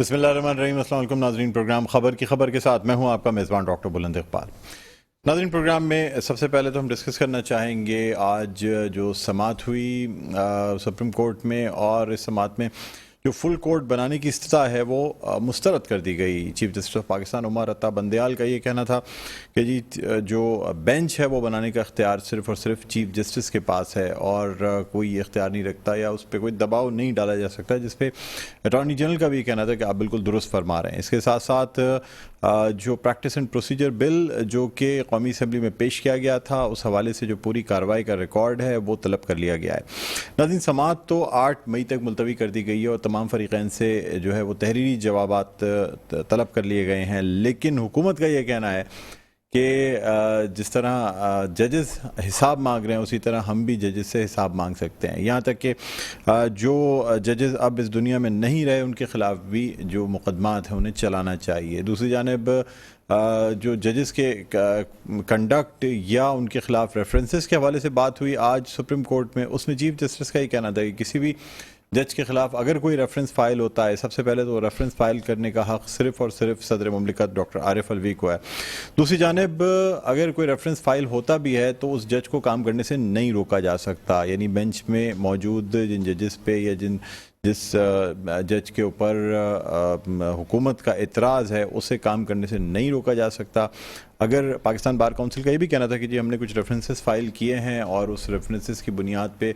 بسم اللہ الرحمن الرحیم۔ السلام علیکم ناظرین، پروگرام خبر کی خبر کے ساتھ میں ہوں آپ کا میزبان ڈاکٹر بلند اقبال۔ ناظرین، پروگرام میں سب سے پہلے تو ہم ڈسکس کرنا چاہیں گے آج جو سماعت ہوئی سپریم کورٹ میں، اور اس سماعت میں جو فل کورٹ بنانے کی استدعا ہے وہ مسترد کر دی گئی۔ Chief justice of Pakistan Umar Ata Bandial کا یہ کہنا تھا کہ جی جو بینچ ہے وہ بنانے کا اختیار صرف اور صرف چیف جسٹس کے پاس ہے، اور کوئی اختیار نہیں رکھتا یا اس پہ کوئی دباؤ نہیں ڈالا جا سکتا، جس پہ اٹارنی جنرل کا بھی یہ کہنا تھا کہ آپ بالکل درست فرما رہے ہیں۔ اس کے ساتھ ساتھ جو پریکٹس اینڈ پروسیجر بل جو کہ قومی اسمبلی میں پیش کیا گیا تھا، اس حوالے سے جو پوری کارروائی کا ریکارڈ ہے وہ طلب کر لیا گیا ہے۔ ناظرین، سماعت تو 8 مئی تک ملتوی کر دی گئی ہے اور تمام فریقین سے جو ہے وہ تحریری جوابات طلب کر لیے گئے ہیں، لیکن حکومت کا یہ کہنا ہے کہ جس طرح ججز حساب مانگ رہے ہیں اسی طرح ہم بھی ججز سے حساب مانگ سکتے ہیں، یہاں تک کہ جو ججز اب اس دنیا میں نہیں رہے ان کے خلاف بھی جو مقدمات ہیں انہیں چلانا چاہیے۔ دوسری جانب جو ججز کے کنڈکٹ یا ان کے خلاف ریفرنسز کے حوالے سے بات ہوئی آج سپریم کورٹ میں، اس میں چیف جسٹس کا یہ کہنا تھا کہ کسی بھی جج کے خلاف اگر کوئی ریفرنس فائل ہوتا ہے، سب سے پہلے تو ریفرنس فائل کرنے کا حق صرف اور صرف صدر مملکت ڈاکٹر عارف الوی کو ہے۔ دوسری جانب اگر کوئی ریفرنس فائل ہوتا بھی ہے تو اس جج کو کام کرنے سے نہیں روکا جا سکتا، یعنی بینچ میں موجود جن ججز پہ یا جس جج کے اوپر حکومت کا اعتراض ہے اسے کام کرنے سے نہیں روکا جا سکتا۔ اگر پاکستان بار کونسل کا یہ بھی کہنا تھا کہ جی ہم نے کچھ ریفرنسز فائل کیے ہیں اور اس ریفرنسز کی بنیاد پہ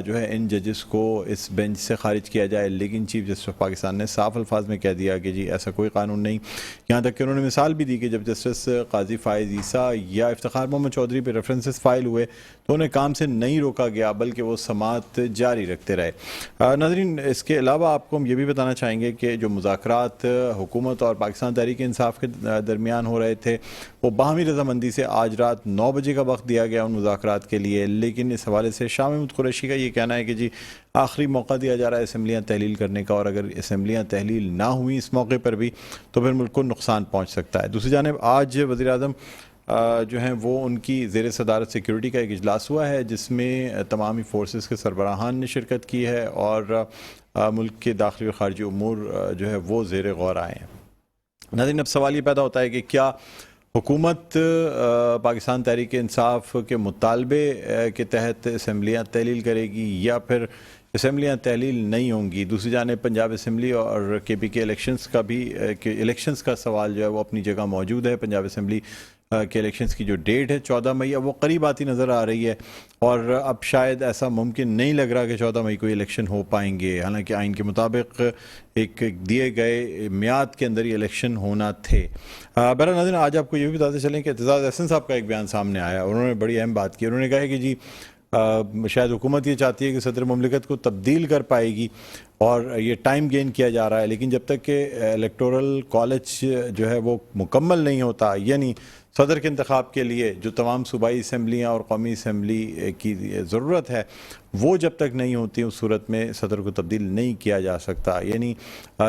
جو ہے ان ججز کو اس بینچ سے خارج کیا جائے، لیکن چیف جسٹس آف پاکستان نے صاف الفاظ میں کہہ دیا کہ جی ایسا کوئی قانون نہیں۔ یہاں تک کہ انہوں نے مثال بھی دی کہ جب جسٹس قاضی فائز عیسیٰ یا افتخار محمد چودھری پہ ریفرنسز فائل ہوئے تو انہیں کام سے نہیں روکا گیا بلکہ وہ سماعت جاری رکھتے رہے۔ ناظرین، اس کے علاوہ آپ کو ہم یہ بھی بتانا چاہیں گے کہ جو مذاکرات حکومت اور پاکستان تحریک انصاف کے درمیان ہو رہے تھے وہ باہمی رضامندی سے آج رات 9 بجے کا وقت دیا گیا ان مذاکرات کے لیے، لیکن اس حوالے سے شاہ محمود قریشی کا یہ کہنا ہے کہ جی آخری موقع دیا جا رہا ہے اسمبلیاں تحلیل کرنے کا، اور اگر اسمبلیاں تحلیل نہ ہوئیں اس موقع پر بھی تو پھر ملک کو نقصان پہنچ سکتا ہے۔ دوسری جانب آج وزیر اعظم جو ہیں وہ ان کی زیر صدارت سیکیورٹی کا ایک اجلاس ہوا ہے جس میں تمامی فورسز کے سربراہان نے شرکت کی ہے اور ملک کے داخلی اور خارجی امور جو ہے وہ زیر غور آئے ہیں۔ ناظرین، اب سوال یہ پیدا ہوتا ہے کہ کیا حکومت پاکستان تحریک انصاف کے مطالبے کے تحت اسمبلیاں تحلیل کرے گی یا پھر اسمبلیاں تحلیل نہیں ہوں گی؟ دوسری جانب پنجاب اسمبلی اور کے پی کے الیکشنز کا سوال جو ہے وہ اپنی جگہ موجود ہے۔ پنجاب اسمبلی کے الیکشنز کی جو ڈیٹ ہے 14 مئی، اب وہ قریب آتی نظر آ رہی ہے اور اب شاید ایسا ممکن نہیں لگ رہا کہ 14 مئی کو الیکشن ہو پائیں گے، حالانکہ آئین کے مطابق ایک دیے گئے میعاد کے اندر یہ الیکشن ہونا تھے۔ بہرحال ناظرین، آج آپ کو یہ بھی بتاتے چلیں کہ اعتزاز احسن صاحب کا ایک بیان سامنے آیا، انہوں نے بڑی اہم بات کی۔ انہوں نے کہا کہ جی شاید حکومت یہ چاہتی ہے کہ صدر مملکت کو تبدیل کر پائے گی اور یہ ٹائم گین کیا جا رہا ہے، لیکن جب تک کہ الیکٹورل کالج جو ہے وہ مکمل نہیں ہوتا، یعنی صدر کے انتخاب کے لیے جو تمام صوبائی اسمبلیاں اور قومی اسمبلی کی ضرورت ہے وہ جب تک نہیں ہوتی اس صورت میں صدر کو تبدیل نہیں کیا جا سکتا، یعنی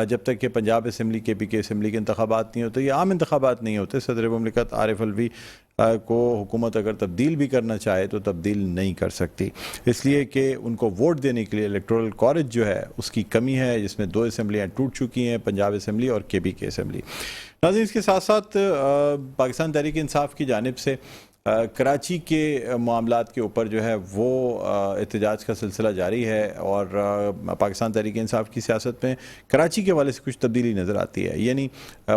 جب تک کہ پنجاب اسمبلی کے پی کے اسمبلی کے انتخابات نہیں ہوتے، یہ عام انتخابات نہیں ہوتے، صدر مملکت عارف الوی کو حکومت اگر تبدیل بھی کرنا چاہے تو تبدیل نہیں کر سکتی، اس لیے کہ ان کو ووٹ دینے کے لیے الیکٹورل کالج جو ہے اس کی کمی ہے، جس میں 2 اسمبلیاں ٹوٹ چکی ہیں، پنجاب اسمبلی اور کے پی کے اسمبلی۔ ناظرین، اس کے ساتھ ساتھ پاکستان تحریک انصاف کی جانب سے کراچی کے معاملات کے اوپر جو ہے وہ احتجاج کا سلسلہ جاری ہے، اور پاکستان تحریک انصاف کی سیاست میں کراچی کے حوالے سے کچھ تبدیلی نظر آتی ہے، یعنی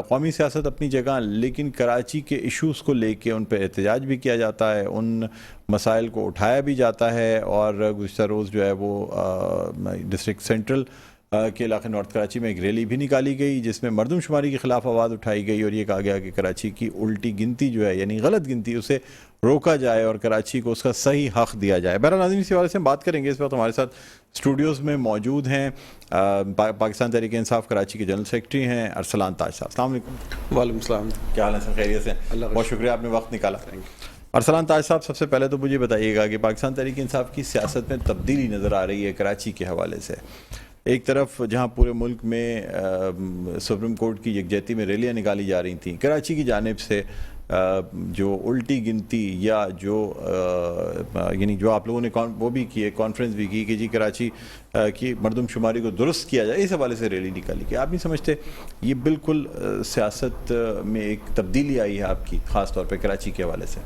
قومی سیاست اپنی جگہ لیکن کراچی کے ایشوز کو لے کے ان پہ احتجاج بھی کیا جاتا ہے، ان مسائل کو اٹھایا بھی جاتا ہے، اور گزشتہ روز جو ہے وہ ڈسٹرکٹ سینٹرل کے علاقے نارتھ کراچی میں ایک ریلی بھی نکالی گئی جس میں مردم شماری کے خلاف آواز اٹھائی گئی اور یہ کہا گیا کہ کراچی کی الٹی گنتی جو ہے یعنی غلط گنتی اسے روکا جائے اور کراچی کو اس کا صحیح حق دیا جائے۔ بہرحال ناظرین، اسی حوالے سے ہم بات کریں گے۔ اس وقت ہمارے ساتھ اسٹوڈیوز میں موجود ہیں پاکستان تحریک انصاف کراچی کے جنرل سیکرٹری ہیں ارسلان تاج صاحب۔ السلام علیکم۔ وعلیکم السلام۔ کیا حال ہے سر؟ خیریت سے؟ بہت شکریہ آپ نے وقت نکالا۔ ارسلان تاج صاحب، سب سے پہلے تو مجھے بتائیے گا کہ پاکستان تحریک انصاف کی سیاست میں تبدیلی نظر آ رہی ہے کراچی کے حوالے سے، ایک طرف جہاں پورے ملک میں سپریم کورٹ کی یکجہتی میں ریلیاں نکالی جا رہی تھیں، کراچی کی جانب سے جو الٹی گنتی یا جو یعنی جو آپ لوگوں نے وہ بھی کی ہے، کانفرنس بھی کی کہ جی کراچی کی مردم شماری کو درست کیا جائے، اس حوالے سے ریلی نکالی کہ آپ نہیں سمجھتے یہ بالکل سیاست میں ایک تبدیلی آئی ہے آپ کی، خاص طور پہ کراچی کے حوالے سے؟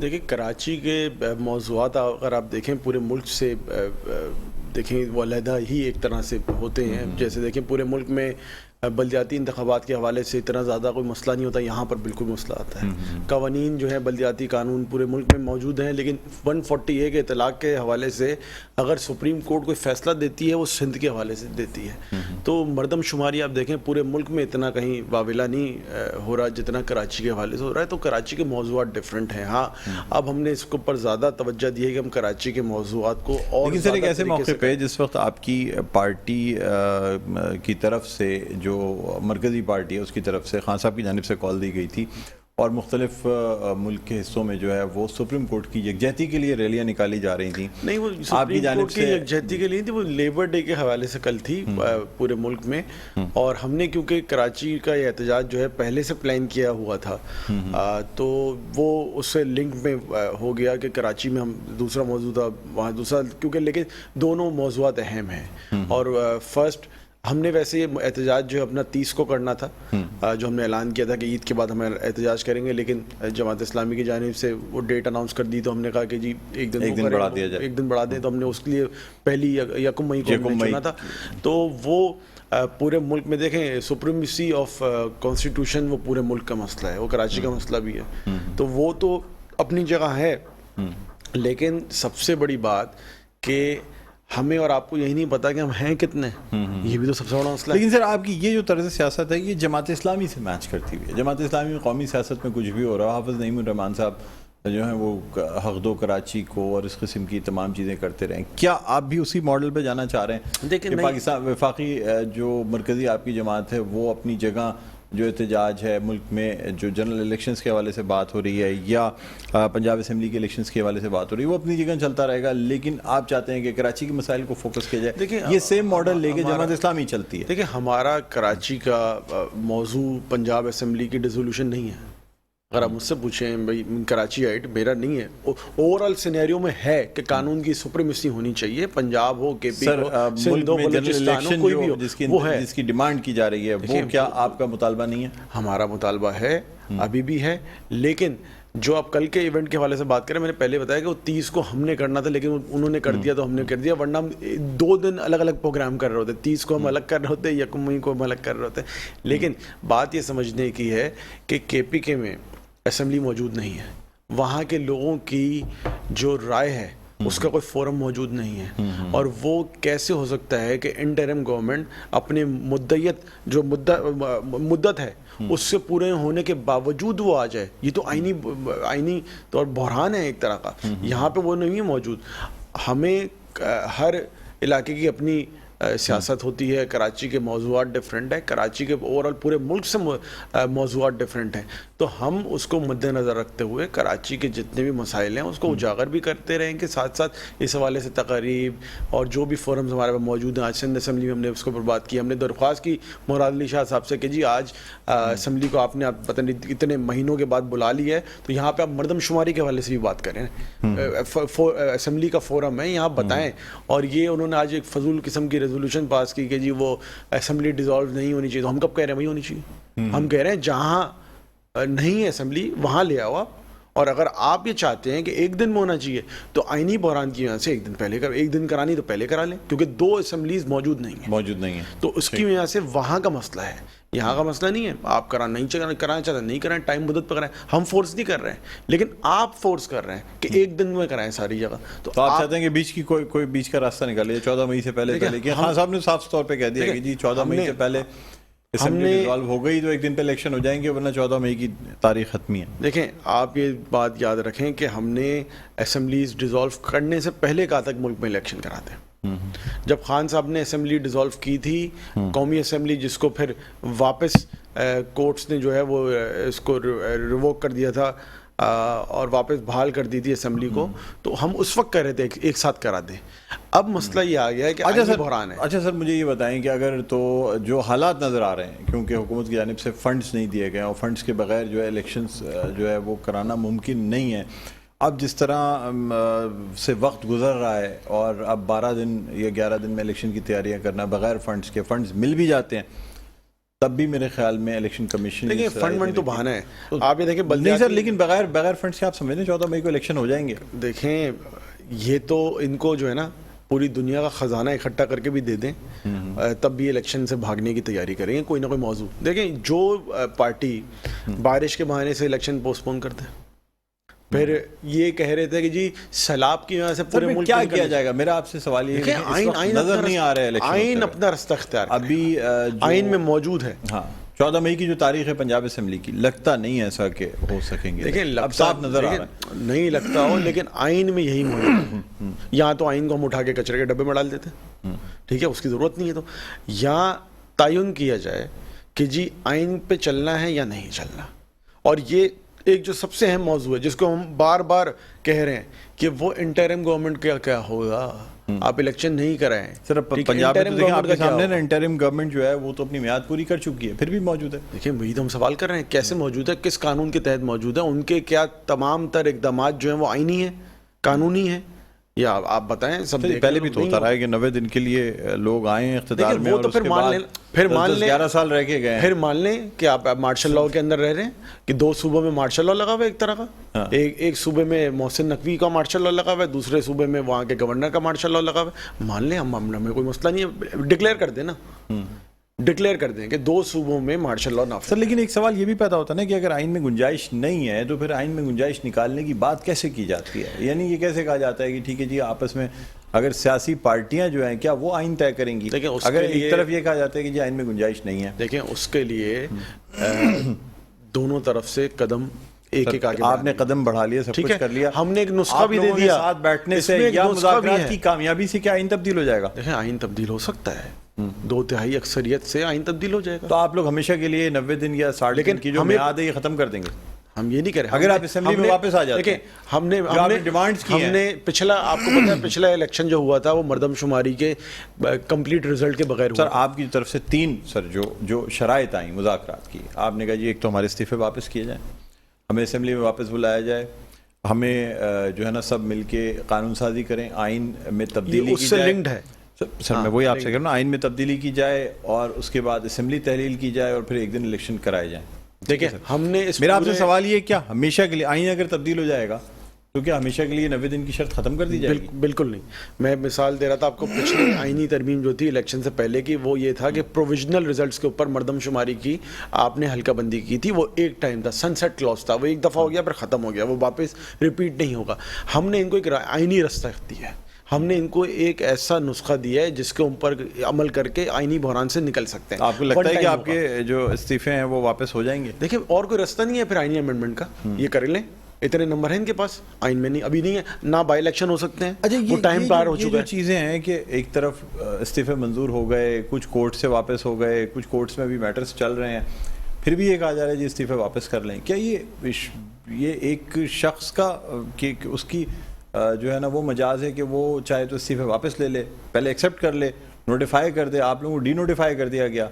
دیکھیں کراچی کے موضوعات اگر آپ دیکھیں پورے ملک سے دیکھیں وہ علیحدہ ہی ایک طرح سے ہوتے ہیں. جیسے دیکھیں پورے ملک میں بلدیاتی انتخابات کے حوالے سے اتنا زیادہ کوئی مسئلہ نہیں ہوتا، یہاں پر بالکل مسئلہ آتا ہے. قوانین جو ہے بلدیاتی قانون پورے ملک میں موجود ہیں، لیکن 140A کے اطلاق کے حوالے سے اگر سپریم کورٹ کوئی فیصلہ دیتی ہے وہ سندھ کے حوالے سے دیتی ہے. تو مردم شماری آپ دیکھیں پورے ملک میں اتنا کہیں واویلا نہیں ہو رہا جتنا کراچی کے حوالے سے ہو رہا ہے. تو کراچی کے موضوعات ڈفرینٹ ہیں. ہاں اب ہم نے اس کے اوپر زیادہ توجہ دی ہے کہ ہم کراچی کے موضوعات کو اور لیکن سر ایک ایسے موقع پہ جس وقت آپ کی پارٹی کی طرف سے جو مرکزی پارٹی ہے اس کی طرف سے خان صاحب کی جانب سے کال دی گئی تھی اور مختلف ملک کے حصوں میں جو ہے وہ سپریم کورٹ کی یکجہتی کے لیے ریلیاں نکالی جا رہی تھیں. نہیں وہ سپریم کورٹ کی یکجہتی کے لیے تھی، وہ لیبر ڈے کے حوالے سے کل تھی پورے ملک میں. اور ہم نے کیونکہ کراچی کا یہ احتجاج جو ہے پہلے سے پلان کیا ہوا تھا تو وہ اس سے لنک میں ہو گیا کہ کراچی میں ہم دوسرا موضوع تھا وہاں دوسرا، کیونکہ لیکن دونوں موضوعات اہم ہیں. اور فرسٹ ہم نے ویسے یہ احتجاج جو ہے اپنا 30 کو کرنا تھا، جو ہم نے اعلان کیا تھا کہ عید کے بعد ہم احتجاج کریں گے، لیکن جماعت اسلامی کی جانب سے وہ ڈیٹ اناؤنس کر دی تو ہم نے کہا کہ جی ایک دن بڑھا دیا جائے، ایک دن بڑھا دیں. تو ہم نے اس کے لیے پہلی یکم مئی کو چنا تھا. تو وہ پورے ملک میں دیکھیں سپریمیسی آف کانسٹیٹیوشن وہ پورے ملک کا مسئلہ ہے، وہ کراچی کا مسئلہ بھی ہے. تو وہ تو اپنی جگہ ہے، لیکن سب سے بڑی بات کہ ہمیں اور آپ کو یہی نہیں پتا کہ ہم ہیں کتنے، یہ بھی تو سب سے بڑا مسئلہ ہے. لیکن سر آپ کی یہ جو طرز سیاست ہے یہ جماعت اسلامی سے میچ کرتی ہوئی ہے. جماعت اسلامی میں قومی سیاست میں کچھ بھی ہو رہا، حافظ نعیم الرحمان صاحب جو ہیں وہ حق دو کراچی کو اور اس قسم کی تمام چیزیں کرتے رہیں. کیا آپ بھی اسی ماڈل پہ جانا چاہ رہے ہیں کہ پاکستان وفاقی جو مرکزی آپ کی جماعت ہے وہ اپنی جگہ جو احتجاج ہے ملک میں جو جنرل الیکشنز کے حوالے سے بات ہو رہی ہے یا پنجاب اسمبلی کے الیکشنز کے حوالے سے بات ہو رہی ہے وہ اپنی جگہ چلتا رہے گا، لیکن آپ چاہتے ہیں کہ کراچی کے مسائل کو فوکس کیا جائے؟ دیکھیں یہ سیم ماڈل لے کے جماعت اسلامی چلتی ہے. دیکھیں ہمارا کراچی کا موضوع پنجاب اسمبلی کی ڈیزولوشن نہیں ہے. اگر آپ مجھ سے پوچھیں بھائی کراچی آئٹ میرا نہیں ہے، اوور آل سینیریو میں ہے کہ قانون کی سپریمیسی ہونی چاہیے، پنجاب ہو کے پی ہو سندھ ہو بلوچستان ہو کوئی بھی ہو، وہ ہے جس کی ڈیمانڈ کی جا رہی ہے. وہ کیا آپ کا مطالبہ نہیں ہے؟ ہمارا مطالبہ ہے، ابھی بھی ہے. لیکن جو آپ کل کے ایونٹ کے حوالے سے بات کریں، میں نے پہلے بتایا کہ وہ 30 کو ہم نے کرنا تھا لیکن انہوں نے کر دیا تو ہم نے کر دیا، ورنہ ہم 2 دن الگ الگ پروگرام کر رہے ہوتے. 30 کو ہم الگ کر رہے ہوتے، یکم مئی کو ہم الگ کر رہے ہوتے. لیکن بات یہ سمجھنے کی ہے کہ کے پی کے میں اسمبلی موجود نہیں ہے، وہاں کے لوگوں کی جو رائے ہے اس کا کوئی فورم موجود نہیں ہے. اور وہ کیسے ہو سکتا ہے کہ انٹرم گورنمنٹ اپنے جو مدت ہے اس سے پورے ہونے کے باوجود وہ آ جائے؟ یہ تو آئینی طور بحران ہے ایک طرح کا. یہاں پہ وہ نہیں ہے موجود. ہمیں ہر علاقے کی اپنی سیاست ہوتی ہے. کراچی کے موضوعات ڈفرینٹ ہیں، کراچی کے اوور آل پورے ملک سے موضوعات ڈفرینٹ ہیں. تو ہم اس کو مد نظر رکھتے ہوئے کراچی کے جتنے بھی مسائل ہیں اس کو اجاگر بھی کرتے رہیں گے، ساتھ ساتھ اس حوالے سے تقاریب اور جو بھی فورمز ہمارے پاس موجود ہیں. آج سندھ اسمبلی میں ہم نے اس کے اوپر بات کی، ہم نے درخواست کی مراد علی شاہ صاحب سے کہ جی آج اسمبلی کو آپ نے پتہ نہیں اتنے مہینوں کے بعد بلا لی ہے تو یہاں پہ آپ مردم شماری کے حوالے سے بھی بات کریں. اسمبلی کا فورم ہے، یہاں بتائیں. اور یہ انہوں نے آج ایک فضول قسم کی ریزولوشن پاس کی کہ جی وہ اسمبلی ڈیزالو نہیں ہونی چاہیے. تو ہم کب کہہ رہے ہیں وہی ہونی چاہیے؟ ہم کہہ رہے ہیں جہاں نہیں ہے اسمبلی وہاں لے آؤ آپ. اور اگر آپ یہ چاہتے ہیں کہ ایک دن میں ہونا چاہیے تو آئینی بحران کی وجہ سے ایک دن پہلے ایک دن کرانی تو پہلے کرا لیں، کیونکہ 2 اسمبلیز موجود نہیں ہیں. تو اس کی وجہ سے وہاں کا مسئلہ ہے، یہاں کا مسئلہ نہیں ہے. آپ کرانا چاہتے ہیں نہیں کرائیں، ٹائم مدت پہ کرائیں. ہم فورس نہیں کر رہے ہیں، لیکن آپ فورس کر رہے ہیں کہ ایک دن میں کرائیں ساری جگہ. تو آپ چاہتے ہیں کہ بیچ کی کوئی بیچ کا راستہ نکالے 14 مئی سے پہلے. لیکن خان صاحب نے صاف طور پہ کہہ دیا کہ جی 14 مئی سے پہلے اسمبلی ڈیزالو ہو گئی تو ایک دن پہ الیکشن ہو جائیں گے، ورنہ 14 مئی کی تاریخ ختمی ہے. دیکھیں آپ یہ بات یاد رکھیں کہ ہم نے اسمبلیز ڈیزالو کرنے سے پہلے کہا تک ملک میں الیکشن کراتے ہیں. جب خان صاحب نے اسمبلی ڈیزالو کی تھی، قومی اسمبلی، جس کو پھر واپس کورٹس نے جو ہے وہ اس کو ریووک کر دیا تھا اور واپس بحال کر دی تھی اسمبلی کو, تو ہم اس وقت کہہ رہے تھے ایک ساتھ کرا دیں. اب مسئلہ یہ آ گیا ہے کہ آئینی بحران ہے. اچھا سر, مجھے یہ بتائیں کہ اگر تو جو حالات نظر آ رہے ہیں, کیونکہ حکومت کی جانب سے فنڈز نہیں دیے گئے اور فنڈز کے بغیر جو ہے الیکشنز جو ہے وہ کرانا ممکن نہیں ہے, اب جس طرح سے وقت گزر رہا ہے اور اب 12 دن یا 11 دن میں الیکشن کی تیاریاں کرنا بغیر فنڈز کے, فنڈز مل بھی جاتے ہیں تب بھی میرے خیال میں الیکشن کمیشن دیکھیں فنڈ تو بہانہ ہے. آپ یہ دیکھیں نہیں سر, لیکن بغیر فنڈز کے آپ سمجھیں 14 مئی کو الیکشن ہو جائیں گے. دیکھیں یہ تو ان کو جو ہے نا پوری دنیا کا خزانہ اکٹھا کر کے بھی دے دیں تب بھی الیکشن سے بھاگنے کی تیاری کریں گے کوئی نہ کوئی موضوع. دیکھیں جو پارٹی بارش کے بہانے سے الیکشن پوسٹ پون کرتے ہیں, پھر یہ کہہ رہے تھے کہ جی سیلاب کی وجہ سے پورے ملک کیا کیا جائے گا, میرا آپ سے سوال یہ ہے کہ نظر نہیں آ رہا ہے آئین اپنا رستہ اختیار ابھی آئین میں موجود ہے. ہاں 14 مئی کی جو تاریخ ہے پنجاب اسمبلی کی, لگتا نہیں ایسا کہ ہو سکیں گے. دیکھیں اب صاف نظر آ رہا ہے, نہیں لگتا ہو, لیکن آئین میں یہی موجود ہے. یا تو آئین کو ہم اٹھا کے کچرے کے ڈبے میں ڈال دیتے, ٹھیک ہے, اس کی ضرورت نہیں ہے, تو یا تعین کیا جائے کہ جی آئین پہ چلنا ہے یا نہیں چلنا. اور یہ ایک جو سب سے اہم موضوع ہے جس کو ہم بار بار کہہ رہے ہیں کہ وہ انٹرم گورنمنٹ کا کیا ہوگا, آپ الیکشن نہیں کرائیں. سر پنجاب میں دیکھیں آپ کے سامنے نا انٹرم گورنمنٹ جو ہے وہ تو اپنی میعاد پوری کر چکی ہے, پھر بھی موجود ہے. دیکھیں وہی تو ہم سوال کر رہے ہیں, کیسے موجود ہے, کس قانون کے تحت موجود ہے, ان کے کیا تمام تر اقدامات جو ہیں وہ آئینی ہیں, قانونی ہیں, یا آپ بتائیں. سب پہلے بھی تو ہوتا رہا ہے کہ 90 دن کے لیے لوگ آئے ہیں اقتدار میں, وہ تو پھر مان لیں, پھر مان لیں 11 سال رہ کے گئے, پھر مان لیں کہ آپ مارشل لاء کے اندر رہ رہے ہیں کہ 2 صوبوں میں مارشل لاء لگا ہوا ہے ایک طرح کا, ایک صوبے میں محسن نقوی کا مارشل لاء لگا ہوا ہے, دوسرے صوبے میں وہاں کے گورنر کا مارشل لاء لگا ہوا ہے. مان لیں, ہمیں کوئی مسئلہ نہیں ہے, ڈکلیئر کر دیں نا, ڈکلیئر کر دیں کہ 2 صوبوں میں مارشل لاء نافذ. سر لیکن ایک سوال یہ بھی پیدا ہوتا ہے نا کہ اگر آئین میں گنجائش نہیں ہے تو پھر آئین میں گنجائش نکالنے کی بات کیسے کی جاتی ہے, یعنی یہ کیسے کہا جاتا ہے کہ ٹھیک ہے جی آپس میں اگر سیاسی پارٹیاں جو ہیں کیا وہ آئین طے کریں گی, اگر ایک طرف یہ کہا جاتا ہے کہ جی آئین میں گنجائش نہیں ہے. دیکھیں اس کے لیے دونوں طرف سے قدم ایک ایک آگے, آپ نے قدم بڑھا لیا, سب کچھ کر لیا, ہم نے ایک نسخہ بھی دے دیا, ساتھ بیٹھنے سے یا مذاکرات کی کامیابی سے کیا آئین تبدیل ہو جائے گا. دیکھیں آئین تبدیل ہو سکتا ہے, 2/3 اکثریت سے آئین تبدیل ہو جائے گا. تو آپ لوگ ہمیشہ کے لیے 90 دن یا 60 دن کی جو میعاد ہے یہ ختم کر دیں گے. ہم یہ نہیں کریں, اگر آپ اسمبلی میں واپس آ جاتے ہیں, ہم نے ڈیمانڈز کی ہیں, ہم نے پچھلا, آپ کو پتہ ہے پچھلا الیکشن جو ہوا تھا وہ مردم شماری کے کمپلیٹ رزلٹ کے بغیر ہوا. سر آپ کی طرف سے 3 سر جو شرائط آئیں مذاکرات کی, آپ نے کہا جی ایک تو ہمارے استعفے واپس کیے جائیں, ہمیں اسمبلی میں واپس بلایا جائے, ہمیں جو ہے نا سب مل کے قانون سازی کریں, آئین میں تبدیلی کی جائے. لنکڈ ہے سر میں وہی آپ سے کہہ رہا ہوں, آئین میں تبدیلی کی جائے اور اس کے بعد اسمبلی تحلیل کی جائے اور پھر ایک دن الیکشن کرائے جائیں. دیکھیں ہم نے میرا آپ سے سوال یہ کیا ہمیشہ کے لیے آئین اگر تبدیل ہو جائے گا تو کیا ہمیشہ کے لیے 90 دن کی شرط ختم کر دی جائے گی؟ بالکل نہیں. میں مثال دے رہا تھا آپ کو, پچھلی آئینی ترمیم جو تھی الیکشن سے پہلے کی, وہ یہ تھا کہ پروویژنل ریزلٹس کے اوپر مردم شماری کی آپ نے حلقہ بندی کی تھی, وہ ایک ٹائم تھا, سن سیٹ کلوز تھا, وہ ایک دفعہ ہو گیا پھر ختم ہو گیا, وہ واپس ریپیٹ نہیں ہوگا. ہم نے ان کو ایک آئینی رستہ دیا ہے, ہم نے ان کو ایک ایسا نسخہ دیا ہے جس کے اوپر عمل کر کے آئینی بحران سے نکل سکتے ہیں. آپ کو لگتا ہے کہ آپ کے جو استعفے ہیں وہ واپس ہو جائیں گے؟ دیکھیں اور کوئی رستہ نہیں ہے پھر آئینی امینڈمنٹ کا, یہ کر لیں, اتنے نمبر ہیں ان کے پاس, آئین میں نہیں, ابھی نہیں ہے, نہ بائی الیکشن ہو سکتے ہیں, وہ ٹائم پار ہو چکا ہے. چیزیں ہیں کہ ایک طرف استعفے منظور ہو گئے, کچھ کورٹ سے واپس ہو گئے, کچھ کورٹس میں بھی میٹرز چل رہے ہیں, پھر بھی یہ کہا جا رہا ہے جی استعفے واپس کر لیں. کیا یہ ایک شخص کا کہ اس کی جو ہے نا وہ مجاز ہے کہ وہ چاہے تو استعفے واپس لے لے, پہلے ایکسیپٹ کر لے, نوٹیفائی کر دے, آپ لوگوں کو ڈی نوٹیفائی کر دیا گیا,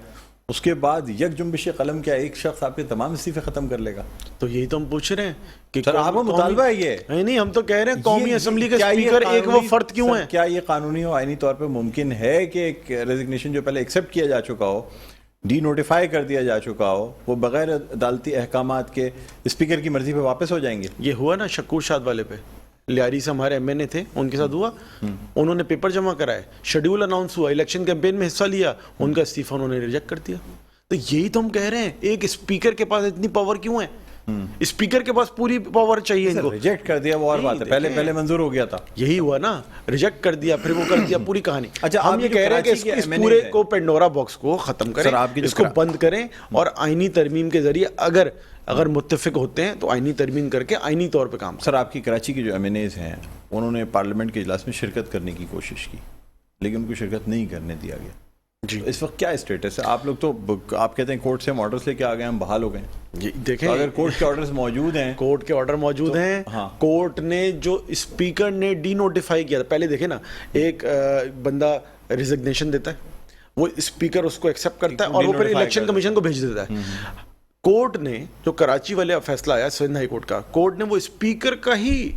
اس کے بعد یک جنبش قلم کیا ایک شخص آپ کے تمام استعفے ختم کر لے گا؟ تو یہی تو ہم پوچھ رہے ہیں کہ سر آپ کا مطالبہ ہے یہ نہیں, ہم تو کہہ رہے ہیں قومی اسمبلی کے اسپیکر ایک وہ فرد کیوں ہیں؟ کیا یہ قانونی و آئینی طور پہ ممکن ہے کہ ایک ریزگنیشن جو پہلے ایکسیپٹ کیا جا چکا ہو, ڈی نوٹیفائی کر دیا جا چکا ہو, وہ بغیر عدالتی احکامات کے اسپیکر کی مرضی پہ واپس ہو جائیں گے؟ یہ ہوا نا شکور شاد والے پہ, لیاری سے ہمارے ایم این اے تھے, ان کے ساتھ ہوا, انہوں نے پیپر جمع کرائے, شیڈیول اناؤنس ہوا, الیکشن کیمپین میں حصہ لیا, ان کا استعفیٰ انہوں نے ریجیکٹ کر دیا. تو یہی تو ہم کہہ رہے ہیں, ایک اسپیکر کے پاس اتنی پاور کیوں ہے؟ اسپیکر کے پاس پوری پاور چاہیے ان کو. ریجیکٹ کر دیا وہ اور بات ہے, پہلے منظور ہو گیا تھا, یہی ہوا نا, ریجیکٹ کر دیا, پھر وہ کر دیا, پوری کہانی. اچھا ہم یہ کہہ رہے ہیں کہ اس پورے کو پینڈورا باکس کو ختم کریں, اس کو بند کریں, اور آئینی ترمیم کے ذریعے اگر متفق ہوتے ہیں تو آئینی ترمیم کر کے آئینی طور پہ کام. سر آپ کی کراچی کے جو ایم این ایز ہیں انہوں نے پارلیمنٹ کے اجلاس میں شرکت کرنے کی کوشش کی, لیکن ان کو شرکت نہیں کرنے دیا گیا. جی اس وقت کیا اسٹیٹس ہے؟ آپ لوگ تو آپ کہتے ہیں کورٹ سے ہم آرڈرز لے کے آ گئے، ہم بحال ہو گئے. جی دیکھیں، اگر کورٹ کے آرڈرز موجود ہیں، کورٹ کے آرڈر موجود ہیں، ہاں. کورٹ نے جو اسپیکر نے ڈی نوٹیفائی کیا تھا، پہلے دیکھیں نا، ایک بندہ ریزگنیشن دیتا ہے، وہ اسپیکر اس کو ایکسیپٹ کرتا ہے اور وہ پھر الیکشن کمیشن کو بھیج دیتا ہے. کورٹ نے جو کراچی والے فیصلہ آیا سندھ ہائی کورٹ کا، کورٹ نے وہ اسپیکر کا ہی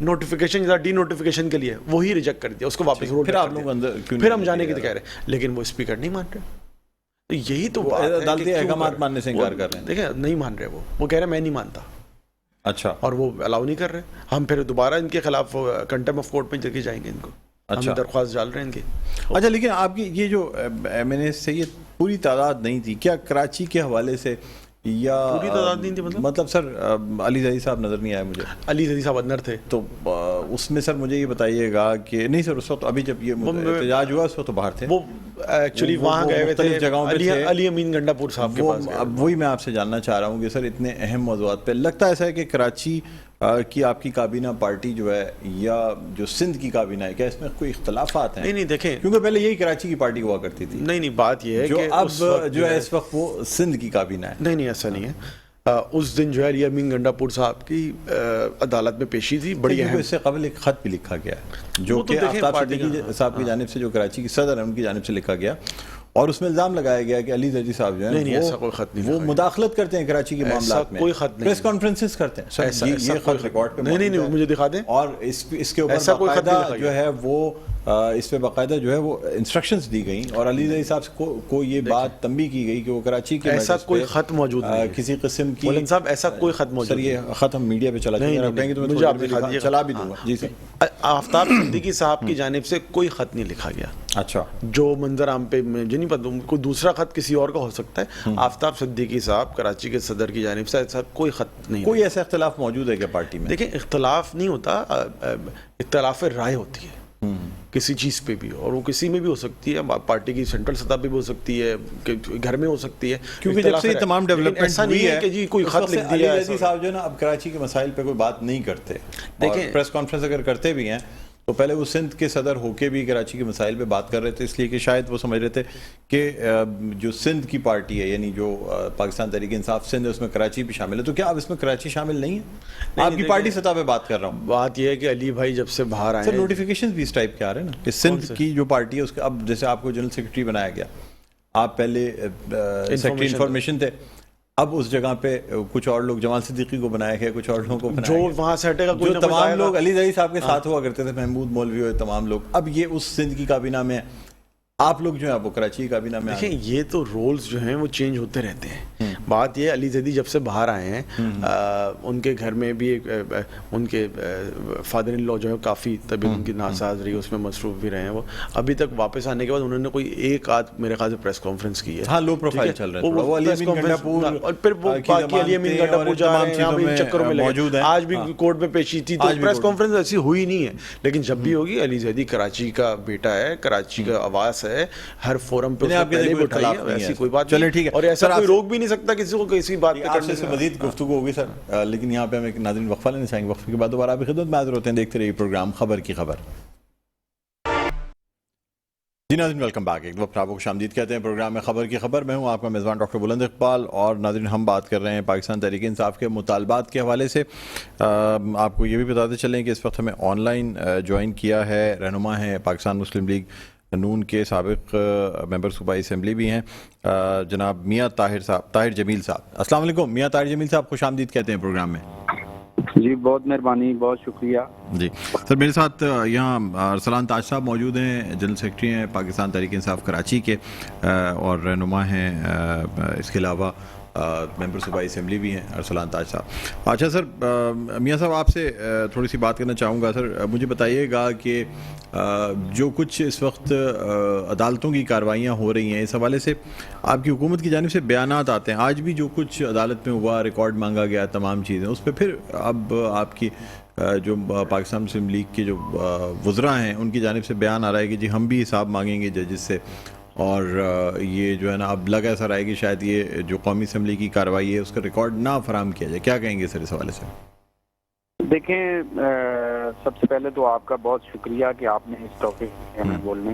نوٹیفیکیشن یا ڈی نوٹیفیکیشن کے لیے وہی ریجیکٹ کر دیا، اس کو واپس روڈ پھر آپ لوگ اندر کیوں پھر ہم جانے کی کہہ رہے ہیں، لیکن وہ اسپیکر نہیں مان رہے. یہی تو بات ہے، عدالتی احکامات ماننے سے انکار کر رہے ہیں. دیکھیں نہیں مان رہے، وہ کہہ رہے میں نہیں مانتا. اچھا. اور وہ الاؤ نہیں کر رہے. ہم پھر دوبارہ ان کے خلاف کنٹیم آف کورٹ میں جگہ جائیں گے، ان کو ہم درخواست ڈال رہے ہیں ان کی. اچھا، لیکن آپ کی یہ جو ایم این اے سے یہ پوری تعداد نہیں تھی کیا کراچی کے حوالے سے؟ یا پوری تعداد نہیں تھی مطلب سر علی زیدی صاحب نظر نہیں آئے مجھے. علی زیدی صاحب اندر تھے تو اس میں سر مجھے یہ بتائیے گا کہ نہیں سر اس وقت ابھی جب یہ احتجاج ہوا اس وقت تو باہر تھے وہ ایکچولی وہاں گئے ہوئے تھے جگہوں پہ تھے. علی امین گنڈا پور صاحب کے پاس. اب وہی میں آپ سے جاننا چاہ رہا ہوں کہ سر اتنے اہم موضوعات پہ لگتا ہے ایسا ہے کہ کراچی کی آپ کی کابینہ پارٹی جو ہے یا جو سندھ کی کابینہ ہے، کیا اس میں کوئی اختلافات ہیں؟ نہیں دیکھیں، کیونکہ پہلے یہی کراچی کی پارٹی ہوا کرتی تھی. نہیں بات یہ ہے جو کہ اب جو ہے اس وقت وہ سندھ کی کابینہ ہے. نہیں ایسا نہیں ہے. اس دن جو ہے علی امین گنڈا پور صاحب کی عدالت میں پیشی تھی بڑی اہم. اس سے قبل ایک خط بھی لکھا گیا جو کہ آفتاب صدیقی صاحب کی جانب سے، جو کراچی کی صدر ہیں، ان کی جانب سے لکھا گیا، اور اس میں الزام لگایا گیا کہ علی زیدی صاحب جو ہیں ایسا کوئی خط نہیں، وہ مداخلت کرتے ہیں کراچی کے معاملات میں، کوئی خط نہیں، پریس کانفرنسز کرتے ہیں. یہ خط ریکارڈ پہ نہیں مجھے دکھا دیں. اور اس کے اوپر باقاعدہ جو ہے وہ اس پہ باقاعدہ جو ہے وہ انسٹرکشنز دی گئیں، اور علی زیدی صاحب کو یہ بات تنبیہ کی گئی کہ وہ کراچی کے ایسا کوئی خط موجود نہیں، کسی قسم کی. مولن صاحب ایسا کوئی خط موجود نہیں. سر یہ خط ہم میڈیا پہ چلا دیں گے تو مجھے آپ چلا بھی دوں گا. جی سر. آفتاب صدیقی صاحب کی جانب سے کوئی خط نہیں لکھا گیا. اچھا. جو منظر عام پہ مجھے نہیں پتا، کوئی دوسرا خط کسی اور کا ہو سکتا ہے. آفتاب صدیقی صاحب کراچی کے صدر کی جانب سے ایسا کوئی خط نہیں. کوئی ایسا اختلاف موجود ہے کیا پارٹی میں؟ دیکھیں اختلاف نہیں ہوتا، اختلاف رائے ہوتی ہے کسی چیز پہ بھی، اور وہ کسی میں بھی ہو سکتی ہے، پارٹی کی سینٹرل سطح پہ بھی ہو سکتی ہے، گھر میں ہو سکتی ہے. کیونکہ جب سے تمام ڈیولپمنٹ ایسا نہیں ہے کہ جی کوئی خط لکھ دیا. علی زیدی صاحب جو ہے نا اب کراچی کے مسائل پہ کوئی بات نہیں کرتے. دیکھیں پریس کانفرنس اگر کرتے بھی ہیں تو پہلے وہ سندھ کے صدر ہو کے بھی کراچی کے مسائل پہ بات کر رہے تھے، اس لیے کہ شاید وہ سمجھ رہے تھے کہ جو سندھ کی پارٹی ہے، یعنی جو پاکستان تحریک انصاف سندھ ہے، اس میں کراچی بھی شامل ہے. تو کیا اب اس میں کراچی شامل نہیں ہے؟ آپ کی پارٹی سطح پہ بات کر رہا ہوں. بات یہ ہے کہ علی بھائی جب سے باہر آئے، سر نوٹیفیکیشن بھی اس ٹائپ کے آ رہے ہیں نا کہ سندھ کی جو پارٹی ہے اس کا اب جیسے آپ کو جنرل سیکرٹری بنایا گیا، آپ پہلے سیکرٹری انفارمیشن تھے، اب اس جگہ پہ کچھ اور لوگ، جمال صدیقی کو بنایا گیا، کچھ اور لوگوں کو بنایا گیا، جو وہاں سے ہٹے گا کوئی جو تمام لوگ علی زیدی صاحب کے ساتھ ہوا کرتے تھے، محمود مولوی ہوئے، تمام لوگ اب یہ اس سندھ کی کابینہ میں، آپ لوگ جو ہیں وہ کراچی کی کابینہ میں. دیکھیں یہ تو رولز جو ہیں وہ چینج ہوتے رہتے ہیں. بات یہ علی زیدی جب سے باہر آئے ہیں، ان کے گھر میں بھی ان کے فادر ان لا جو ہے کافی طبیعت ان کی ناساز رہی، اس میں مصروف بھی رہے ہیں. وہ ابھی تک واپس آنے کے بعد انہوں نے کوئی ایک آدھ میرے خیال سے پریس کانفرنس کی ہے. ہاں لو پروفائل چل رہا ہے، وہ علی امین گنڈا پور اور پھر وہ باقی علی امین گنڈا پور جا رہے ہیں، یہاں بھی چکروں میں موجود ہیں. آج بھی کورٹ میں پیشی تھی تو پریس کانفرنس ایسی ہوئی نہیں ہے، لیکن جب بھی ہوگی علی زیدی کراچی کا بیٹا ہے، کراچی کا آواز ہے، ہر فورم پہ پہلے بھی اٹھائی ہے، ایسی کوئی بات چلے ٹھیک ہے. اور ایسا کوئی روک بھی نہیں سکتا کسی کو کسی بات پہ کرنے سے. مزید گفتگو ہوگی سر، لیکن یہاں پہ ہم ایک ناظرین وقفہ لینا چاہیں گے. وقفے کے بعد دوبارہ آپ کی خدمت میں حاضر ہوتے ہیں. دیکھتے رہیے پروگرام خبر کی خبر. جی ناظرین ویلکم بیک. ایک دفعہ آپ کو خوش آمدید کہتے ہیں پروگرام میں خبر کی خبر. میں ہوں آپ کا میزبان ڈاکٹر بلند اقبال، اور ناظرین ہم بات کر رہے ہیں پاکستان تحریک انصاف کے مطالبات کے حوالے سے. آپ کو یہ بھی بتاتے چلیں کہ اس وقت ہمیں آن لائن جوائن کیا ہے، رہنما ہیں پاکستان مسلم لیگ نون کے سابق ممبر صوبائی اسمبلی بھی ہیں، جناب میاں طاہر جمیل صاحب. السلام علیکم میاں طاہر جمیل صاحب، خوش آمدید کہتے ہیں پروگرام میں. جی بہت مہربانی، بہت شکریہ. جی سر، میرے ساتھ یہاں ارسلان تاج صاحب موجود ہیں، جنرل سیکرٹری ہیں پاکستان تحریک انصاف کراچی کے، اور رہنما ہیں اس کے علاوہ ممبر صوبائی اسمبلی بھی ہیں ارسلان تاج صاحب. اچھا سر، میاں صاحب آپ سے تھوڑی سی بات کرنا چاہوں گا. سر مجھے بتائیے گا کہ جو کچھ اس وقت عدالتوں کی کارروائیاں ہو رہی ہیں، اس حوالے سے آپ کی حکومت کی جانب سے بیانات آتے ہیں. آج بھی جو کچھ عدالت میں ہوا، ریکارڈ مانگا گیا، تمام چیزیں، اس پہ پھر اب آپ کی جو پاکستان مسلم لیگ کے جو وزراء ہیں ان کی جانب سے بیان آ رہا ہے کہ جی ہم بھی حساب مانگیں گے ججز سے، اور یہ جو ہے نا اب لگ ایسا رہا ہے کہ شاید یہ جو قومی اسمبلی کی کارروائی ہے اس کا ریکارڈ نہ فراہم کیا جائے. کیا کہیں گے سر اس حوالے سے؟ دیکھیں، سب سے پہلے تو آپ کا بہت شکریہ کہ آپ نے اس ٹاپک میں ہمیں بولنے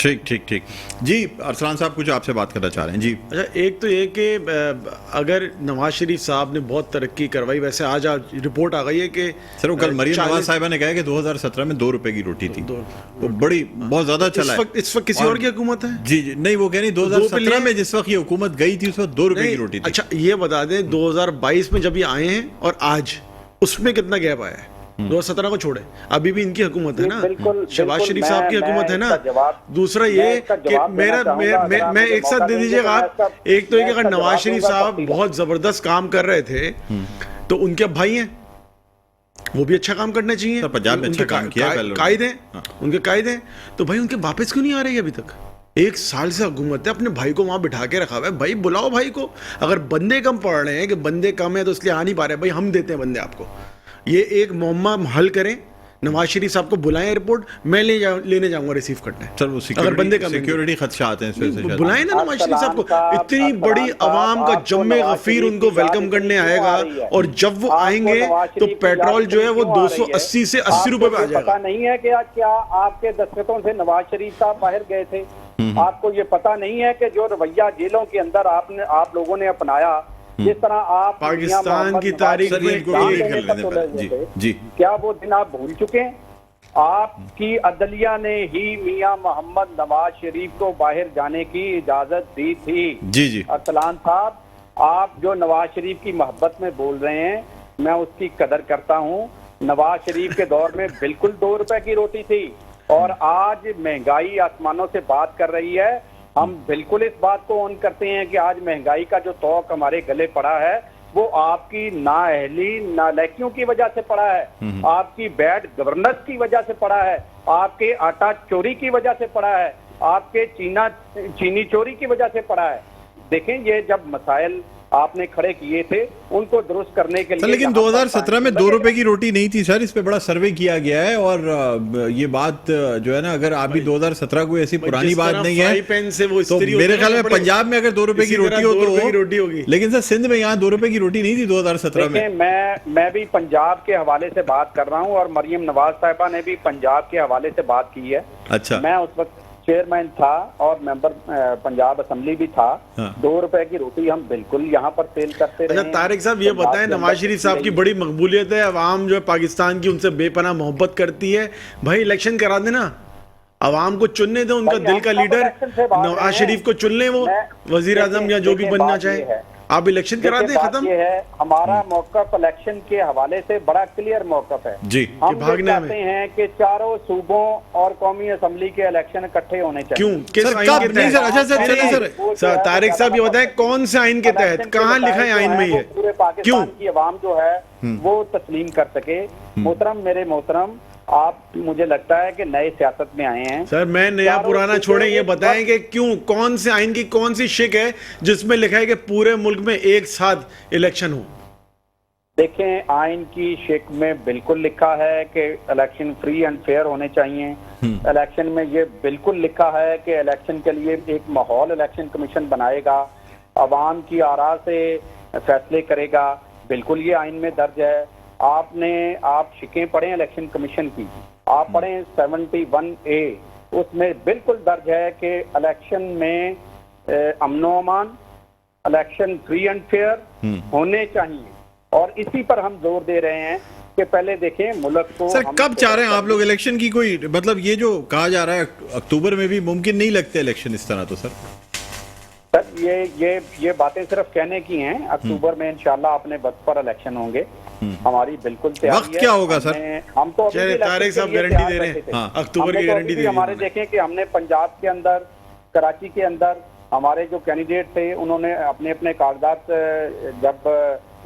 ٹھیک ٹھیک ٹھیک جی ارسلان صاحب کچھ آپ سے بات کرنا چاہ رہے ہیں جی. اچھا ایک تو یہ کہ اگر نواز شریف صاحب نے بہت ترقی کروائی, ویسے آج رپورٹ آ گئی ہے کہ سر وہ کل مریم نواز صاحبہ نے کہا کہ 2017 میں 2 روپے کی روٹی تھی, وہ بڑی بہت زیادہ چلا ہے. اس وقت کسی اور کی حکومت ہے جی جی نہیں, وہ کہہ نہیں 2017 میں جس وقت یہ حکومت گئی تھی اس وقت 2 روپے کی روٹی تھی. اچھا یہ بتا دیں 2022 میں جب یہ آئے ہیں اور آج اس میں کتنا گیپ آیا ہے؟ 2017 کو چھوڑے, ابھی بھی ان کی حکومت ہے نا, شہباز شریف صاحب کی حکومت ہے نا. دوسرا یہ کہ میں ایک ساتھ دے دیجیے گا آپ, ایک تو یہ کہ اگر نواز شریف صاحب بہت زبردست کام کر رہے تھے تو ان کے بھائی ہیں, وہ بھی اچھا کام کرنا چاہیے. پنجاب میں اچھا کام کیا ہے, قائد ہیں ان کے, قائد ہیں, تو بھائی ان کے واپس کیوں نہیں آ رہے ابھی تک؟ 1 سال سے حکومت ہے, اپنے بھائی کو وہاں بٹھا کے رکھا ہوا ہے. بھائی بلاؤ بھائی کو, اگر بندے کم پڑ رہے ہیں کہ بندے کم ہیں تو اس لیے آ نہیں پا رہے, بھائی ہم دیتے ہیں بندے آپ کو. یہ ایک معمہ حل کریں, نواز شریف صاحب کو بلائیں ایئرپورٹ, میں لینے جاؤں گا ریسیو کرنے. اگر بندے کا سیکیورٹی خدشات ہیں بلائیں نا نواز شریف صاحب کو. اتنی بڑی عوام کا جم غفیر ان کو ویلکم کرنے آئے گا, اور جب وہ آئیں گے تو پیٹرول جو ہے وہ 280 سے 80 روپے پہ آ جائے گا. پتا نہیں ہے کہ آج کیا آپ کے دستخطوں سے نواز شریف صاحب باہر گئے تھے؟ آپ کو یہ پتا نہیں ہے کہ جو رویہ جیلوں کے اندر آپ لوگوں نے اپنایا, جس طرح آپ پاکستان کی تاریخ میں کیا وہ دن آپ بھول چکے ہیں؟ آپ کی عدلیہ نے ہی میاں محمد نواز شریف کو باہر جانے کی اجازت دی تھی. جی جی ارسلان صاحب, آپ جو نواز شریف کی محبت میں بول رہے ہیں, میں اس کی قدر کرتا ہوں. نواز شریف کے دور میں بالکل 2 روپے کی روٹی تھی, اور آج مہنگائی آسمانوں سے بات کر رہی ہے. ہم بالکل اس بات کو اون کرتے ہیں کہ آج مہنگائی کا جو توق ہمارے گلے پڑا ہے وہ آپ کی نااہلی نالائکیوں کی وجہ سے پڑا ہے, آپ کی بیڈ گورننس کی وجہ سے پڑا ہے, آپ کے آٹا چوری کی وجہ سے پڑا ہے, آپ کے چینی چوری کی وجہ سے پڑا ہے. دیکھیں یہ جب مسائل آپ نے کھڑے کیے تھے ان کو درست کرنے کے لیے, لیکن 2017 میں 2 روپے کی روٹی نہیں تھی سر, اس پہ بڑا سروے کیا گیا ہے, اور یہ بات جو ہے نا, اگر آپ بھی 2017 کوئی ایسی پرانی بات نہیں ہے تو میرے خیال میں پنجاب میں اگر 2 روپے کی روٹی ہو تو, لیکن سر سندھ میں یہاں 2 روپے کی روٹی نہیں تھی 2017 میں. میں بھی پنجاب کے حوالے سے بات کر رہا ہوں, اور مریم نواز صاحبہ نے بھی پنجاب کے حوالے سے بات کی ہے. اچھا, میں اس وقت چیئرمین تھا اور ممبر پنجاب اسمبلی بھی تھا. 2 روپے کی روٹی ہم بالکل یہاں پر سیل کرتے رہے. اچھا طارق صاحب یہ بتائیں, نواز شریف صاحب کی بڑی مقبولیت ہے, عوام جو ہے پاکستان کی ان سے بے پناہ محبت کرتی ہے, بھائی الیکشن کرا دینا, عوام کو چننے دیں, ان کا دل کا لیڈر نواز شریف کو چن لیں, وہ وزیر اعظم یا جو بھی بننا چاہے, آپ الیکشن کرا دیں, ختم. یہ ہے ہمارا موقف الیکشن کے حوالے سے بڑا کلیئر موقف ہے جی. ہم چاہتے ہیں کہ چاروں صوبوں اور قومی اسمبلی کے الیکشن اکٹھے ہونے چاہیے. کیوں, کس آئین کے تحت؟ سر طارق صاحب یہ بتائیں کون سے آئین کے تحت, کہاں لکھا ہے آئین میں یہ, پورے پاکستان کی عوام جو ہے وہ تسلیم کر سکے. محترم, میرے محترم, آپ مجھے لگتا ہے کہ نئے سیاست میں آئے ہیں. سر میں نیا پرانا چھوڑیں, یہ بتائیں کہ کیوں, کون سے آئین کی کون سی شک ہے جس میں لکھا ہے کہ پورے ملک میں ایک ساتھ الیکشن ہو؟ دیکھیں آئین کی شک میں بالکل لکھا ہے کہ الیکشن فری اینڈ فیئر ہونے چاہیے. الیکشن میں یہ بالکل لکھا ہے کہ الیکشن کے لیے ایک ماحول الیکشن کمیشن بنائے گا, عوام کی آراء سے فیصلے کرے گا. بالکل یہ آئین میں درج ہے. آپ شکیں پڑھیں الیکشن کمیشن کی, آپ پڑھیں 71A, اس میں بالکل درج ہے کہ الیکشن میں امن و امان, الیکشن فری اینڈ فیئر ہونے چاہیے, اور اسی پر ہم زور دے رہے ہیں کہ پہلے دیکھیں ملک کو. سر کب چاہ رہے ہیں آپ لوگ الیکشن کی, کوئی مطلب یہ جو کہا جا رہا ہے اکتوبر میں بھی ممکن نہیں لگتے الیکشن اس طرح, تو سر یہ باتیں صرف کہنے کی ہیں. اکتوبر میں انشاءاللہ اپنے وقت پر الیکشن ہوں گے, ہماری بالکل تیاری ہے. وقت کیا ہوگا سر؟ ہم تو طارق صاحب گارنٹی دے رہے ہیں, اکتوبر کی گارنٹی دے رہے ہیں. ہمارے دیکھیں کہ ہم نے پنجاب کے اندر, کراچی کے اندر ہمارے جو کینڈیڈیٹ تھے انہوں نے اپنے اپنے کاغذات جب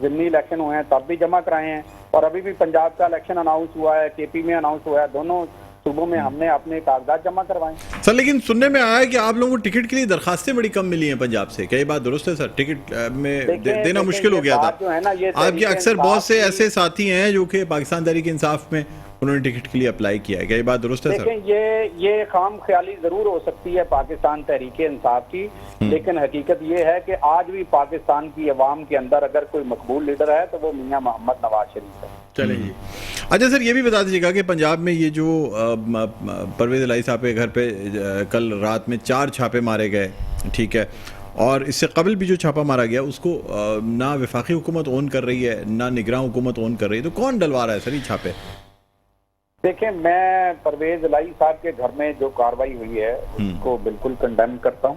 ضمنی الیکشن ہوئے ہیں تب بھی جمع کرائے ہیں, اور ابھی بھی پنجاب کا الیکشن اناؤنس ہوا ہے, کے پی میں اناؤنس ہوا ہے, دونوں صوبوں میں ہم نے اپنے کاغذات جمع کروائے. سر لیکن سننے میں آیا ہے کہ آپ لوگوں کو ٹکٹ کے لیے درخواستیں بڑی کم ملی ہیں پنجاب سے, کیا یہ بات درست ہے سر؟ ٹکٹ میں دینا مشکل ہو گیا تھا. آپ کے اکثر بہت سے ایسے ساتھی ہیں جو کہ پاکستان تحریک انصاف میں انہوں نے ٹکٹ کے لیے اپلائی کیا ہے, کیا یہ بات درست ہے سر؟ دیکھیں یہ خام خیالی ضرور ہو سکتی ہے پاکستان تحریک انصاف کی, لیکن حقیقت یہ ہے کہ آج بھی پاکستان کی عوام کے اندر اگر کوئی مقبول لیڈر ہے تو وہ میاں محمد نواز شریف ہے. چلے جی. اچھا سر، یہ بھی بتا دیجیے گا کہ پنجاب میں یہ جو پرویز الہی صاحب کے گھر پہ کل رات میں 4 چھاپے مارے گئے، ٹھیک ہے، اور اس سے قبل بھی جو چھاپا مارا گیا اس کو نہ وفاقی حکومت اون کر رہی ہے نہ نگراں حکومت اون کر رہی ہے، تو کون ڈلوا رہا ہے سر یہ چھاپے؟ دیکھیں، میں پرویز الہی صاحب کے گھر میں جو کاروائی ہوئی ہے اس کو بالکل کنڈیم کرتا ہوں.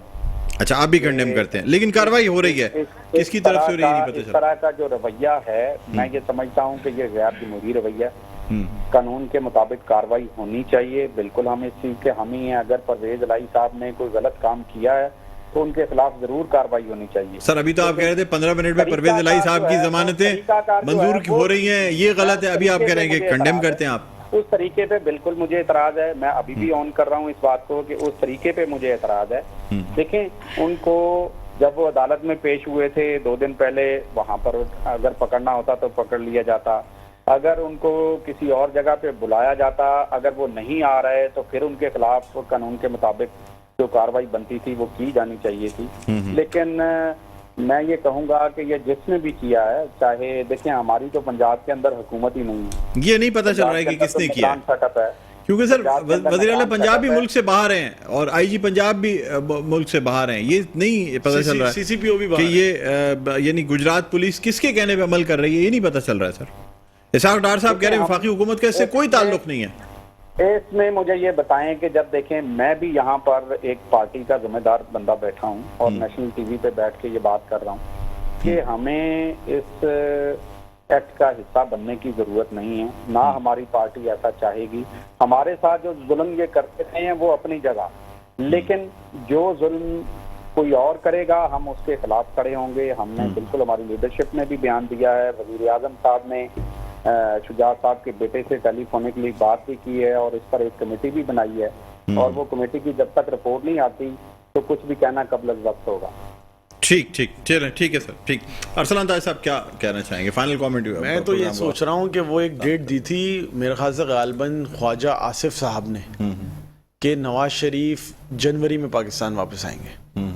اچھا، آپ بھی کنڈیم کرتے ہیں، لیکن کاروائی ہو رہی ہے، کس کی طرف سے ہو رہی ہے نہیں پتہ اس چل طرح کا جو رویہ ہے میں یہ سمجھتا ہوں کہ یہ غیر جمہوری رویہ. قانون کے مطابق کاروائی ہونی چاہیے، بالکل ہم اس چیز کے حامی ہیں. اگر پرویز الہی صاحب نے کوئی غلط کام کیا ہے تو ان کے خلاف ضرور کاروائی ہونی چاہیے. سر ابھی تو آپ کہہ رہے تھے 15 منٹ میں پرویز الہی صاحب کی ضمانتیں منظور ہو رہی ہیں، یہ غلط ہے. ابھی آپ کہہ رہے ہیں کہ کنڈیم کرتے ہیں آپ. اس طریقے پہ بالکل مجھے اعتراض ہے. میں ابھی بھی آن کر رہا ہوں اس بات کو کہ اس طریقے پہ مجھے اعتراض ہے. دیکھیں، ان کو جب وہ عدالت میں پیش ہوئے تھے 2 دن پہلے، وہاں پر اگر پکڑنا ہوتا تو پکڑ لیا جاتا. اگر ان کو کسی اور جگہ پہ بلایا جاتا، اگر وہ نہیں آ رہے تو پھر ان کے خلاف قانون کے مطابق جو کاروائی بنتی تھی وہ کی جانی چاہیے تھی. لیکن میں یہ کہوں گا کہ یہ جس نے بھی کیا ہے، چاہے دیکھیں ہماری تو پنجاب کے اندر حکومت ہی نہیں ہے، یہ نہیں پتہ چل رہا ہے کہ کس نے کیا ہے، کیونکہ سر وزیر اعلیٰ پنجاب بھی ملک سے باہر ہیں اور آئی جی پنجاب بھی ملک سے باہر ہیں. یہ نہیں پتہ چل رہا ہے سی سی پی او بھی کہ یہ یعنی گجرات پولیس کس کے کہنے پہ عمل کر رہی ہے، یہ نہیں پتہ چل رہا ہے. سر اسحاق ڈار صاحب کہہ رہے ہیں وفاقی حکومت کا اس سے کوئی تعلق نہیں ہے. اس میں مجھے یہ بتائیں کہ جب دیکھیں میں بھی یہاں پر ایک پارٹی کا ذمہ دار بندہ بیٹھا ہوں اور نیشنل ٹی وی پہ بیٹھ کے یہ بات کر رہا ہوں کہ ہمیں اس ایکٹ کا حصہ بننے کی ضرورت نہیں ہے، نہ ہماری پارٹی ایسا چاہے گی. ہمارے ساتھ جو ظلم یہ کرتے رہے ہیں وہ اپنی جگہ، لیکن جو ظلم کوئی اور کرے گا ہم اس کے خلاف کھڑے ہوں گے. ہم نے بالکل ہماری لیڈرشپ نے بھی بیان دیا ہے. وزیر اعظم صاحب نے شجاع صاحب کے بیٹے سے ٹیلی فونکلی بات بھی کی ہے اور اس پر ایک کمیٹی بھی بنائی ہے، اور وہ کمیٹی کی جب تک رپورٹ نہیں آتی تو کچھ بھی کہنا قبل از وقت ہوگا. ٹھیک چلیں، ٹھیک ہے سر، ٹھیک. ارسلان طاہر صاحب کیا کہنا چاہیں گے؟ Final comment. میں تو یہ سوچ رہا ہوں کہ وہ ایک ڈیٹ دی تھی میرے خیال سے غالباً خواجہ آصف صاحب نے کہ نواز شریف جنوری میں پاکستان واپس آئیں گے،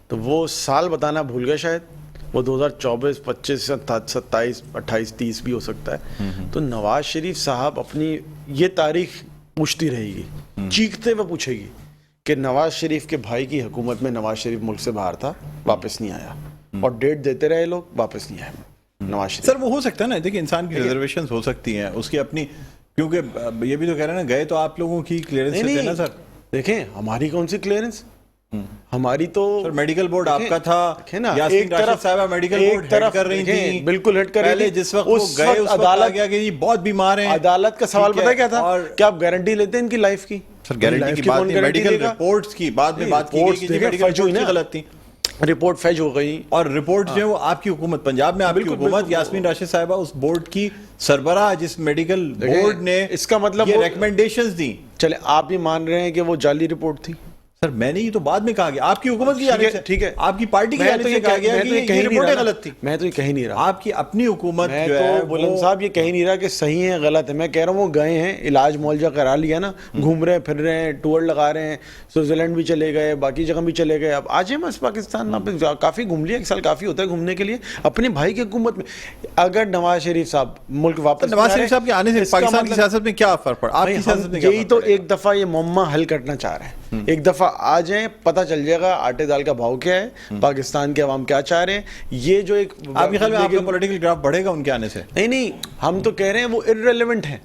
تو وہ سال بتانا بھول گئے، شاید وہ 2024 25 27 28 30 بھی ہو سکتا ہے. تو نواز شریف صاحب اپنی یہ تاریخ پوچھتی رہے گی، چیختے ہوئے پوچھے گی کہ نواز شریف کے بھائی کی حکومت میں نواز شریف ملک سے باہر تھا، واپس نہیں آیا، اور ڈیٹ دیتے رہے لوگ، واپس نہیں آئے نواز شریف. سر وہ ہو سکتا ہے نا، دیکھیں انسان کی ریزرویشنز ہو سکتی ہیں اس کی اپنی، کیونکہ یہ بھی تو کہہ رہے ہیں نا گئے تو آپ لوگوں کی کلیئرنس سے نا سر. دیکھیں ہماری کون سی کلیئرنس، ہماری تو میڈیکل بورڈ آپ کا تھا، یاسمین راشد صاحبہ میڈیکل بورڈ ہیڈ کر رہی تھی، بالکل ہیڈ کر رہی تھی. جس وقت وہ گئے اس وقت آ گیا کہ یہ بہت بیمار ہیں. عدالت کا سوال پتہ کیا تھا کہ آپ گارنٹی لیتے ہیں ان کی لائف کی؟ سر گارنٹی کی بات نہیں، میڈیکل رپورٹس کی بعد میں بات کی گئی کہ میڈیکل رپورٹس غلط تھی، رپورٹ فیج ہو گئی، اور رپورٹ جو ہے وہ آپ کی حکومت، پنجاب میں آپ کی حکومت، یاسمین راشد صاحبہ اس بورڈ کی سربراہ جس میڈیکل بورڈ نے اس کا مطلب یہ ریکمنڈیشنز دی. چلے آپ یہ مان رہے ہیں کہ وہ جعلی رپورٹ تھی؟ سر میں نے یہ تو بعد میں کہا گیا، آپ کی حکومت کی جانب سے، ٹھیک ہے، آپ کی پارٹی کی جانب سے کہا گیا کہ یہ رپورٹیں غلط تھی. میں تو یہ کہہ نہیں رہا، آپ کی اپنی حکومت جو ہے بلند صاحب یہ کہہ نہیں رہا کہ صحیح ہے غلط ہے. میں کہہ رہا ہوں وہ گئے ہیں، علاج معالجہ کرا لیا نا، گھوم رہے ہیں پھر رہے ہیں، ٹور لگا رہے ہیں، سوئٹزرلینڈ بھی چلے گئے، باقی جگہ بھی چلے گئے. اب آ جائیں بس پاکستان، کافی گھوم لیا، 1 سال کافی ہوتا ہے گھومنے کے لیے اپنے بھائی کی حکومت میں. اگر نواز شریف صاحب ملک واپس، نواز شریف صاحب کے آنے سے پاکستان کی سیاست میں کیا فرق پڑا؟ آپ کی سیاست میں یہی تو ایک دفعہ یہ معمہ حل کرنا چاہ رہے ہیں، ایک دفعہ آ جائیں، پتہ چل جائے گا آٹے دال کا بھاؤ کیا ہے، پاکستان کے عوام کیا چاہ رہے ہیں. یہ جو ایک آپ کے خیال میں آپ کا پولیٹیکل گراف بڑھے گا ان کے آنے سے؟ نہیں، ہم تو کہہ رہے ہیں وہ ارریلیونٹ ہیں،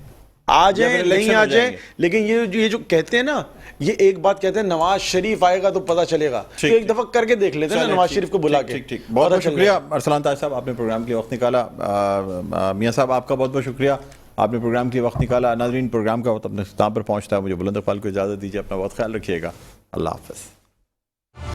آ جائیں نہیں آ جائیں. لیکن یہ جو کہتے ہیں نا، یہ ایک بات کہتے ہیں نواز شریف آئے گا تو پتہ چلے گا، تو ایک دفعہ کر کے دیکھ لیتے ہیں نواز شریف کو بلا کے. بہت بہت شکریہ ارسلان طاہر صاحب، آپ نے پروگرام کے وقت نکالا. میاں صاحب آپ کا بہت بہت شکریہ، آپ نے پروگرام کے وقت نکالا. ناظرین پروگرام کا وقت اپنے اختتام پر پہنچتا ہے، مجھے بلند اقبال کو اجازت دیجیے، اپنا بہت خیال رکھیے گا. اللہ حافظ.